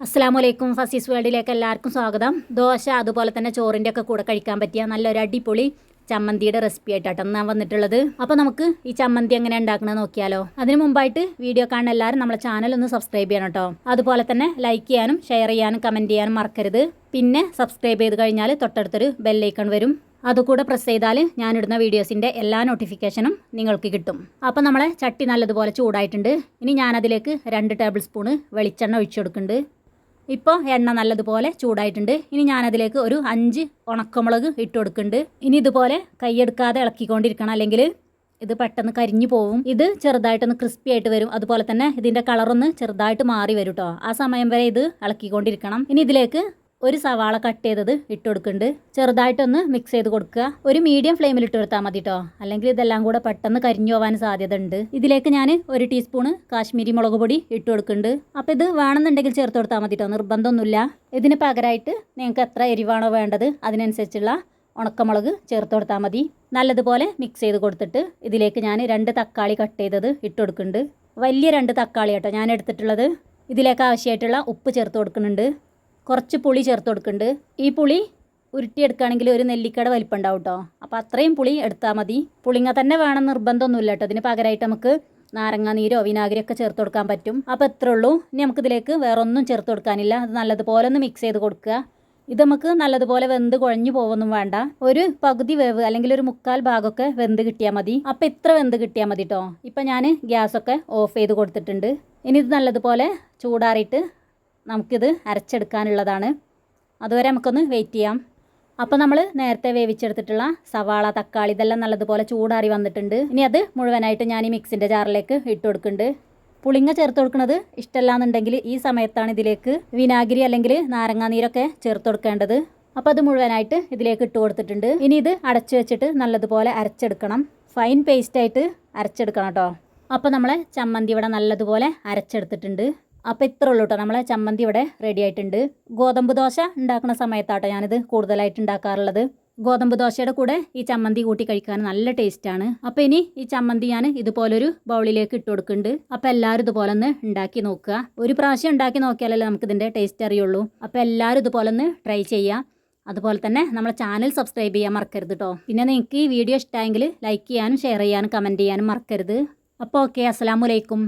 അസ്സലാമലൈക്കും ഫസീസ് വേൾഡിലേക്ക് എല്ലാവർക്കും സ്വാഗതം. ദോശ അതുപോലെ തന്നെ ചോറിൻ്റെ ഒക്കെ കൂടെ കഴിക്കാൻ പറ്റിയ നല്ലൊരു അടിപൊളി ചമ്മന്തിയുടെ റെസിപ്പി ആയിട്ടാണ് ഞാൻ വന്നിട്ടുള്ളത്. അപ്പോൾ നമുക്ക് ഈ ചമ്മന്തി എങ്ങനെ ഉണ്ടാക്കണമെന്ന് നോക്കിയാലോ. അതിന് മുമ്പായിട്ട് വീഡിയോ കാണുന്ന എല്ലാവരും നമ്മളെ ചാനൽ ഒന്ന് സബ്സ്ക്രൈബ് ചെയ്യണം കേട്ടോ. അതുപോലെ തന്നെ ലൈക്ക് ചെയ്യാനും ഷെയർ ചെയ്യാനും കമൻറ്റ് ചെയ്യാനും മറക്കരുത്. പിന്നെ സബ്സ്ക്രൈബ് ചെയ്ത് കഴിഞ്ഞാൽ തൊട്ടടുത്തൊരു ബെല്ലൈക്കൺ വരും. അതുകൂടെ പ്രസ് ചെയ്താൽ ഞാനിടുന്ന വീഡിയോസിൻ്റെ എല്ലാ നോട്ടിഫിക്കേഷനും നിങ്ങൾക്ക് കിട്ടും. അപ്പോൾ നമ്മളെ ചട്ടി നല്ലതുപോലെ ചൂടായിട്ടുണ്ട്. ഇനി ഞാനതിലേക്ക് 2 ടേബിൾ സ്പൂണ് വെളിച്ചെണ്ണ ഒഴിച്ചു കൊടുക്കുന്നുണ്ട്. ഇപ്പോൾ എണ്ണ നല്ലതുപോലെ ചൂടായിട്ടുണ്ട്. ഇനി ഞാനതിലേക്ക് ഒരു 5 ഉണക്കമുളക് ഇട്ട് കൊടുക്കുന്നുണ്ട്. ഇനി ഇതുപോലെ കൈയെടുക്കാതെ ഇളക്കിക്കൊണ്ടിരിക്കണം, അല്ലെങ്കിൽ ഇത് പെട്ടെന്ന് കരിഞ്ഞു പോവും. ഇത് ചെറുതായിട്ടൊന്ന് ക്രിസ്പി ആയിട്ട് വരും. അതുപോലെ തന്നെ ഇതിൻ്റെ കളറൊന്ന് ചെറുതായിട്ട് മാറി വരും കേട്ടോ. ആ സമയം വരെ ഇത് ഇളക്കിക്കൊണ്ടിരിക്കണം. ഇനി ഇതിലേക്ക് ഒരു സവാള കട്ട് ചെയ്തത് ഇട്ട് കൊടുക്കുന്നുണ്ട്. ചെറുതായിട്ടൊന്ന് മിക്സ് ചെയ്ത് കൊടുക്കുക. ഒരു മീഡിയം ഫ്ലെയിമിൽ ഇട്ട് കൊടുത്താൽ മതി കേട്ടോ, അല്ലെങ്കിൽ ഇതെല്ലാം കൂടെ പെട്ടെന്ന് കരിഞ്ഞു പോകാൻ സാധ്യത ഉണ്ട്. ഇതിലേക്ക് ഞാൻ 1 ടീസ്പൂണ് കാശ്മീരി മുളക് പൊടി ഇട്ട് കൊടുക്കുന്നുണ്ട്. അപ്പോൾ ഇത് വേണമെന്നുണ്ടെങ്കിൽ ചേർത്ത് കൊടുത്താൽ മതി കേട്ടോ, നിർബന്ധമൊന്നുമില്ല. ഇതിന് പകരമായിട്ട് നിങ്ങൾക്ക് എത്ര എരിവാണോ വേണ്ടത് അതിനനുസരിച്ചുള്ള ഉണക്കമുളക് ചേർത്ത് കൊടുത്താൽ മതി. നല്ലതുപോലെ മിക്സ് ചെയ്ത് കൊടുത്തിട്ട് ഇതിലേക്ക് ഞാൻ 2 തക്കാളി കട്ട് ചെയ്തത് ഇട്ട് കൊടുക്കുന്നുണ്ട്. വലിയ 2 തക്കാളി കേട്ടോ ഞാൻ എടുത്തിട്ടുള്ളത്. ഇതിലേക്ക് ആവശ്യമായിട്ടുള്ള ഉപ്പ് ചേർത്ത് കൊടുക്കുന്നുണ്ട്. കുറച്ച് പുളി ചേർത്ത് കൊടുക്കുന്നുണ്ട്. ഈ പുളി ഉരുട്ടിയെടുക്കുകയാണെങ്കിൽ ഒരു നെല്ലിക്കട വലിപ്പം ഉണ്ടാവും കേട്ടോ. അപ്പോൾ അത്രയും പുളി എടുത്താൽ മതി. പുളിങ്ങ തന്നെ വേണം നിർബന്ധമൊന്നുമില്ല കേട്ടോ. ഇതിന് പകരമായിട്ട് നമുക്ക് നാരങ്ങ നീരോ വിനാഗിരിയോ ഒക്കെ ചേർത്ത് കൊടുക്കാൻ പറ്റും. അപ്പോൾ എത്രേ ഉള്ളൂ. ഇനി നമുക്കിതിലേക്ക് വേറെ ഒന്നും ചേർത്ത് കൊടുക്കാനില്ല. അത് നല്ലതുപോലെ ഒന്ന് മിക്സ് ചെയ്ത് കൊടുക്കുക. ഇത് നമുക്ക് നല്ലതുപോലെ വെന്ത് കുഴഞ്ഞു പോകുമൊന്നും വേണ്ട. ഒരു പകുതി വേവ് അല്ലെങ്കിൽ ഒരു 1/4 ഭാഗമൊക്കെ വെന്ത് കിട്ടിയാൽ മതി. അപ്പോൾ ഇത്ര വെന്ത് കിട്ടിയാൽ മതി കേട്ടോ. ഇപ്പം ഞാൻ ഗ്യാസൊക്കെ ഓഫ് ചെയ്ത് കൊടുത്തിട്ടുണ്ട്. ഇനി ഇത് നല്ലതുപോലെ ചൂടാറിയിട്ട് നമുക്കിത് അരച്ചെടുക്കാനുള്ളതാണ്. അതുവരെ നമുക്കൊന്ന് വെയിറ്റ് ചെയ്യാം. അപ്പോൾ നമ്മൾ നേരത്തെ വേവിച്ചെടുത്തിട്ടുള്ള സവാള, തക്കാളി ഇതെല്ലാം നല്ലതുപോലെ ചൂടാറി വന്നിട്ടുണ്ട്. ഇനി അത് മുഴുവനായിട്ട് ഞാൻ ഈ മിക്സിൻ്റെ ജാറിലേക്ക് ഇട്ട് കൊടുക്കുന്നുണ്ട്. പുളിങ്ങ ചേർത്ത് കൊടുക്കുന്നത് ഇഷ്ടമല്ലാന്നുണ്ടെങ്കിൽ ഈ സമയത്താണ് ഇതിലേക്ക് വിനാഗിരി അല്ലെങ്കിൽ നാരങ്ങാനീരൊക്കെ ചേർത്ത് കൊടുക്കേണ്ടത്. അപ്പോൾ അത് മുഴുവനായിട്ട് ഇതിലേക്ക് ഇട്ട് കൊടുത്തിട്ടുണ്ട്. ഇനി ഇത് അടച്ചു വെച്ചിട്ട് നല്ലതുപോലെ അരച്ചെടുക്കണം. ഫൈൻ പേസ്റ്റായിട്ട് അരച്ചെടുക്കണം കേട്ടോ. അപ്പോൾ നമ്മളെ ചമ്മന്തി ഇവിടെ നല്ലതുപോലെ അരച്ചെടുത്തിട്ടുണ്ട്. അപ്പോൾ ഇത്ര ഉള്ളൂ കേട്ടോ, നമ്മളെ ചമ്മന്തി ഇവിടെ റെഡി ആയിട്ടുണ്ട്. ഗോതമ്പ് ദോശ ഉണ്ടാക്കുന്ന സമയത്താട്ടോ ഞാനിത് കൂടുതലായിട്ട് ഉണ്ടാക്കാറുള്ളത്. ഗോതമ്പ് ദോശയുടെ കൂടെ ഈ ചമ്മന്തി കൂട്ടി കഴിക്കാൻ നല്ല ടേസ്റ്റാണ്. അപ്പോൾ ഇനി ഈ ചമ്മന്തി ഞാൻ ഇതുപോലൊരു ബൗളിലേക്ക് ഇട്ട് കൊടുക്കുന്നുണ്ട്. അപ്പോൾ എല്ലാവരും ഇതുപോലെ ഒന്ന് ഉണ്ടാക്കി നോക്കുക. ഒരു പ്രാവശ്യം ഉണ്ടാക്കി നോക്കിയാലല്ലേ നമുക്കിതിൻ്റെ ടേസ്റ്റ് അറിയുള്ളൂ. അപ്പോൾ എല്ലാവരും ഇതുപോലെ ഒന്ന് ട്രൈ ചെയ്യുക. അതുപോലെ തന്നെ നമ്മളെ ചാനൽ സബ്സ്ക്രൈബ് ചെയ്യാൻ മറക്കരുത് കേട്ടോ. പിന്നെ നിങ്ങൾക്ക് ഈ വീഡിയോ ഇഷ്ടമായെങ്കിൽ ലൈക്ക് ചെയ്യാനും ഷെയർ ചെയ്യാനും കമൻറ്റ് ചെയ്യാനും മറക്കരുത്. അപ്പോൾ ഓക്കെ, അസ്സലാമു അലൈക്കും.